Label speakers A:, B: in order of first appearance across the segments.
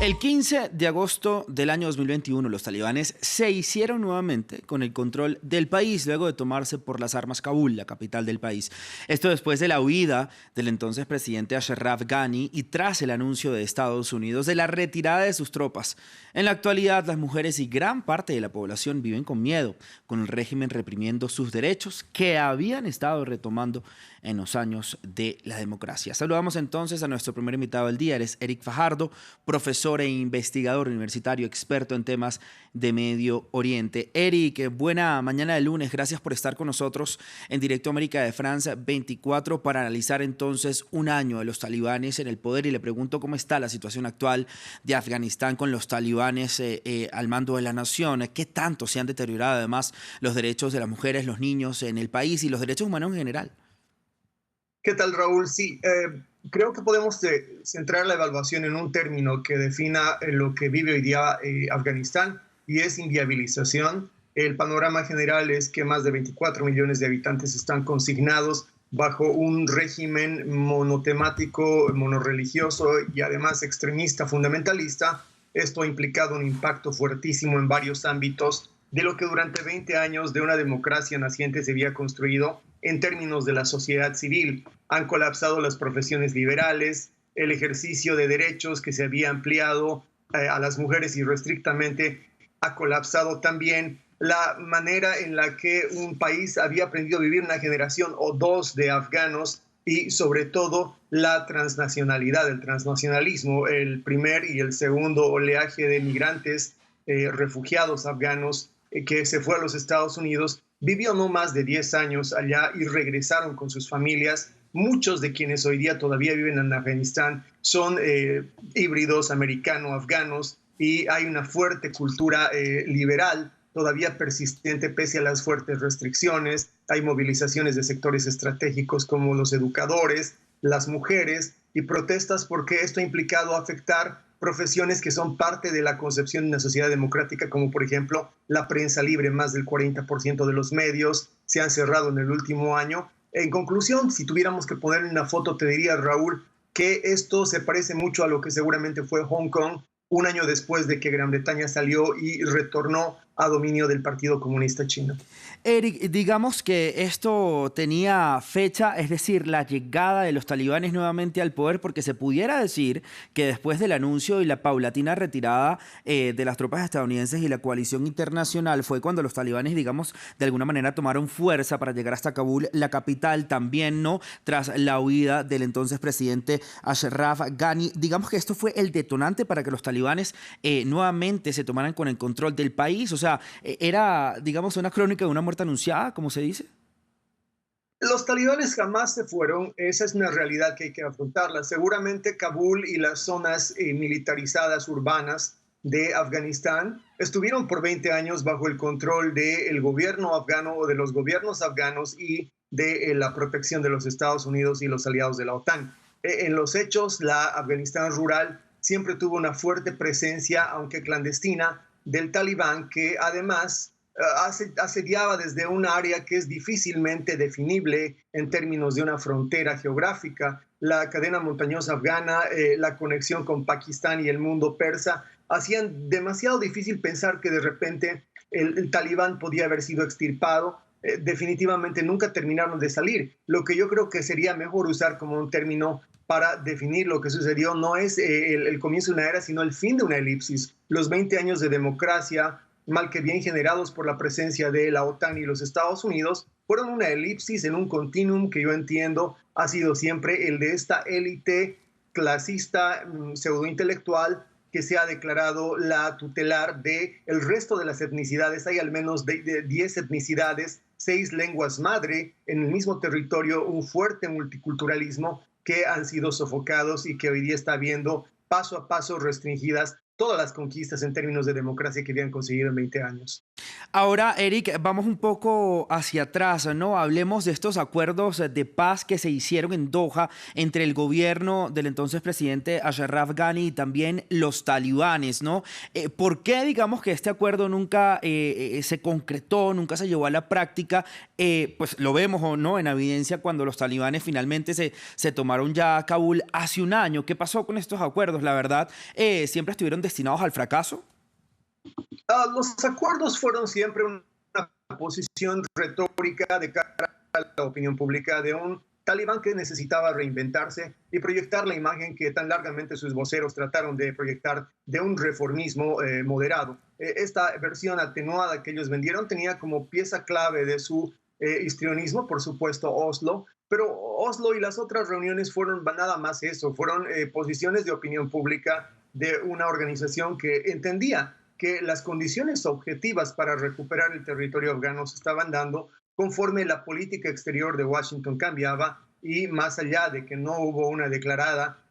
A: El 15 de agosto del año 2021, los talibanes se hicieron nuevamente con el control del país luego de tomarse por las armas Kabul, la capital del país. Esto después de la huida del entonces presidente Ashraf Ghani y tras el anuncio de Estados Unidos de la retirada de sus tropas. En la actualidad, las mujeres y gran parte de la población viven con miedo, con el régimen reprimiendo sus derechos que habían estado retomando en los años de la democracia. Saludamos entonces a nuestro primer invitado del día. Él es Eric Fajardo, profesor e investigador universitario, experto en temas de Medio Oriente. Eric, buena mañana de lunes. Gracias por estar con nosotros en Directo América de France 24 para analizar entonces un año de los talibanes en el poder. Y le pregunto cómo está la situación actual de Afganistán con los talibanes al mando de la nación. ¿Qué tanto se han deteriorado además los derechos de las mujeres, los niños en el país y los derechos humanos en general?
B: ¿Qué tal, Raúl? Sí, creo que podemos centrar la evaluación en un término que defina lo que vive hoy día Afganistán, y es inviabilización. El panorama general es que más de 24 millones de habitantes están consignados bajo un régimen monotemático, monorreligioso y además extremista, fundamentalista. Esto ha implicado un impacto fuertísimo en varios ámbitos de lo que durante 20 años de una democracia naciente se había construido en términos de la sociedad civil. Han colapsado las profesiones liberales, el ejercicio de derechos que se había ampliado a las mujeres irrestrictamente ha colapsado también la manera en la que un país había aprendido a vivir una generación o dos de afganos y sobre todo la transnacionalidad, el transnacionalismo, el primer y el segundo oleaje de migrantes, refugiados afganos que se fue a los Estados Unidos, vivió no más de 10 años allá y regresaron con sus familias. Muchos de quienes hoy día todavía viven en Afganistán son híbridos americano-afganos y hay una fuerte cultura liberal todavía persistente pese a las fuertes restricciones. Hay movilizaciones de sectores estratégicos como los educadores, las mujeres y protestas porque esto ha implicado afectar profesiones que son parte de la concepción de una sociedad democrática, como por ejemplo la prensa libre. Más del 40% de los medios se han cerrado en el último año. En conclusión, si tuviéramos que ponerle una foto, te diría, Raúl, que esto se parece mucho a lo que seguramente fue Hong Kong un año después de que Gran Bretaña salió y retornó a dominio del Partido Comunista Chino.
A: Eric, digamos que esto tenía fecha, es decir, la llegada de los talibanes nuevamente al poder, porque se pudiera decir que después del anuncio y la paulatina retirada de las tropas estadounidenses y la coalición internacional fue cuando los talibanes, digamos, de alguna manera tomaron fuerza para llegar hasta Kabul, la capital también, ¿no? Tras la huida del entonces presidente Ashraf Ghani. Digamos que esto fue el detonante para que los talibanes nuevamente se tomaran con el control del país. O sea, era, digamos, una crónica de una muerte anunciada, como se dice.
B: Los talibanes jamás se fueron, esa es una realidad que hay que afrontarla. Seguramente Kabul y las zonas militarizadas urbanas de Afganistán estuvieron por 20 años bajo el control del gobierno afgano o de los gobiernos afganos y de la protección de los Estados Unidos y los aliados de la OTAN. En los hechos, la Afganistán rural siempre tuvo una fuerte presencia, aunque clandestina, del talibán, que además asediaba desde un área que es difícilmente definible en términos de una frontera geográfica. La cadena montañosa afgana, la conexión con Pakistán y el mundo persa, hacían demasiado difícil pensar que de repente el talibán podía haber sido extirpado. Definitivamente nunca terminaron de salir. Lo que yo creo que sería mejor usar como un término para definir lo que sucedió no es el comienzo de una era, sino el fin de una elipsis. Los 20 años de democracia, mal que bien generados por la presencia de la OTAN y los Estados Unidos, fueron una elipsis en un continuum que yo entiendo ha sido siempre el de esta élite clasista, pseudointelectual, que se ha declarado la tutelar del resto de las etnicidades. Hay al menos de 10 etnicidades, 6 lenguas madre en el mismo territorio, un fuerte multiculturalismo que han sido sofocados y que hoy día está viendo paso a paso restringidas todas las conquistas en términos de democracia que habían conseguido en 20 años.
A: Ahora, Eric, vamos un poco hacia atrás, ¿no? Hablemos de estos acuerdos de paz que se hicieron en Doha entre el gobierno del entonces presidente Ashraf Ghani y también los talibanes, ¿no? ¿Por qué, digamos, que este acuerdo nunca se concretó, nunca se llevó a la práctica? Pues lo vemos, ¿o no?, en evidencia cuando los talibanes finalmente se tomaron ya Kabul hace un año. ¿Qué pasó con estos acuerdos? La verdad, siempre estuvieron destinados al fracaso.
B: Los acuerdos fueron siempre una posición retórica de cara a la opinión pública de un talibán que necesitaba reinventarse y proyectar la imagen que tan largamente sus voceros trataron de proyectar de un reformismo moderado. Esta versión atenuada que ellos vendieron tenía como pieza clave de su histrionismo, por supuesto, Oslo, pero Oslo y las otras reuniones fueron nada más eso, fueron posiciones de opinión pública de una organización que entendía que las condiciones objetivas para recuperar el territorio afgano se estaban dando conforme la política exterior de Washington cambiaba y más allá de que no hubo una declarada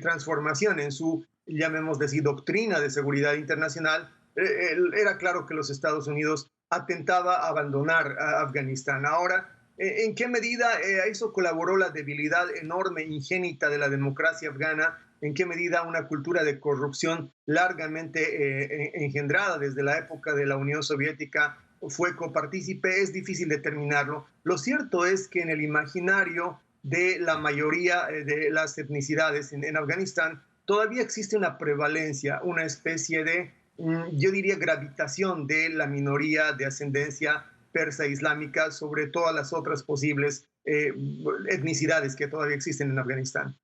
B: transformación en su, llamémosle así, doctrina de seguridad internacional, era claro que los Estados Unidos atentaba a abandonar a Afganistán. Ahora, ¿en qué medida eso colaboró la debilidad enorme, ingénita de la democracia afgana? ¿En qué medida una cultura de corrupción largamente engendrada desde la época de la Unión Soviética fue copartícipe? Es difícil determinarlo. Lo cierto es que en el imaginario de la mayoría de las etnicidades en Afganistán todavía existe una prevalencia, una especie de, yo diría, gravitación de la minoría de ascendencia persa islámica sobre todas las otras posibles etnicidades que todavía existen en Afganistán.